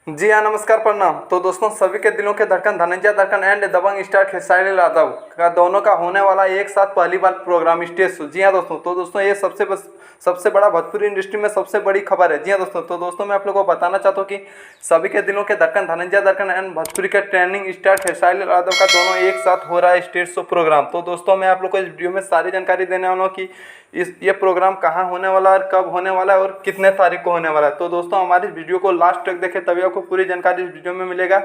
जी हाँ, नमस्कार, प्रणाम। तो दोस्तों, सभी के दिलों के धड़कन धनंजय दरकन एंड दबंग स्टार खेसारी यादव का दोनों का होने वाला एक साथ पहली बार प्रोग्राम स्टेज शो। जी हाँ दोस्तों, तो दोस्तों ये सबसे बड़ा भोजपुरी इंडस्ट्री में सबसे बड़ी खबर है। जी हाँ दोस्तों, तो दोस्तों मैं आप लोगों को बताना चाहता हूँ कि सभी के दिलों के धड़कन धनंजय दरकन एंड भोजपुरी के ट्रेंडिंग स्टार खेसारी यादव का दोनों एक साथ हो रहा है स्टेज शो प्रोग्राम। तो दोस्तों मैं आप लोग को इस वीडियो में सारी जानकारी देने वाला हूँ कि ये प्रोग्राम कहाँ होने वाला है और कब होने वाला है और कितने तारीख को होने वाला है। तो दोस्तों हमारी वीडियो को लास्ट तक देखें, तभी आपको पूरी जानकारी इस वीडियो में मिलेगा।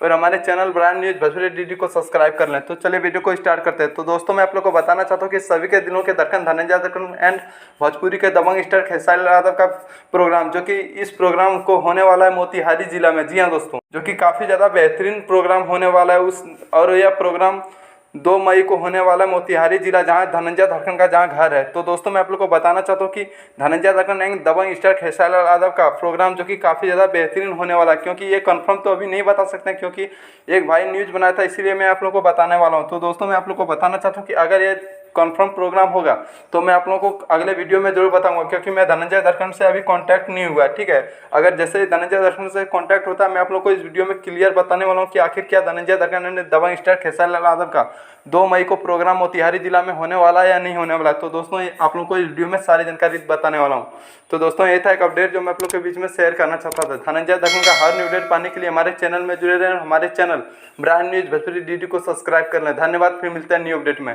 और हमारे channel brand news Bhojpuri DD को सब्सक्राइब कर लें। तो चलिए वीडियो को स्टार्ट करते हैं। तो दोस्तों मैं आप लोग को बताना चाहता हूँ कि सभी के दिलों के धड़कन धनंजय दरकन एंड भोजपुरी के दबंग स्टार खेसारी यादव का प्रोग्राम, जो कि इस प्रोग्राम को होने वाला है मोतिहारी जिला में। जी हाँ दोस्तों, जो कि काफ़ी ज़्यादा बेहतरीन प्रोग्राम होने वाला है और यह प्रोग्राम 2 मई को होने वाला है मोतिहारी जिला, जहां धनंजय दरकन का जहां घर है। तो दोस्तों मैं आप लोग को बताना चाहता हूँ कि धनंजय दरकन एंड दबंग स्टार खेसारी यादव का प्रोग्राम जो कि काफ़ी ज़्यादा बेहतरीन होने वाला है, क्योंकि ये कंफर्म तो अभी नहीं बता सकते हैं, क्योंकि एक भाई न्यूज़ बनाया था, इसीलिए मैं आप लोग को बताने वाला हूँ। तो दोस्तों मैं आप लोग को बताना चाहता हूँ कि अगर ये कंफर्म प्रोग्राम होगा तो मैं आप लोगों को अगले वीडियो में जरूर बताऊंगा, क्योंकि मैं धनंजय दरकन से अभी कांटेक्ट नहीं हुआ है। ठीक है, अगर जैसे ही धनंजय दरकन से कांटेक्ट होता है, मैं आप लोग को इस वीडियो में क्लियर बताने वाला हूँ कि आखिर क्या धनंजय दरकन ने दबंग स्टार खेसारी यादव का 2 मई को प्रोग्राम मोतिहारी जिला में होने वाला है या नहीं होने वाला है। तो दोस्तों आप लोग को इस वीडियो में सारी जानकारी बताने वाला हूँ। तो दोस्तों ये था एक अपडेट जो मैं आप लोग के बीच में शेयर करना चाहता था। धनंजय दरकन का हर न्यू अपडेट पाने के लिए हमारे चैनल में जुड़े रहें, हमारे channel brand news Bhojpuri DD को सब्सक्राइब कर लें। धन्यवाद, फिर मिलते हैं न्यू अपडेट में।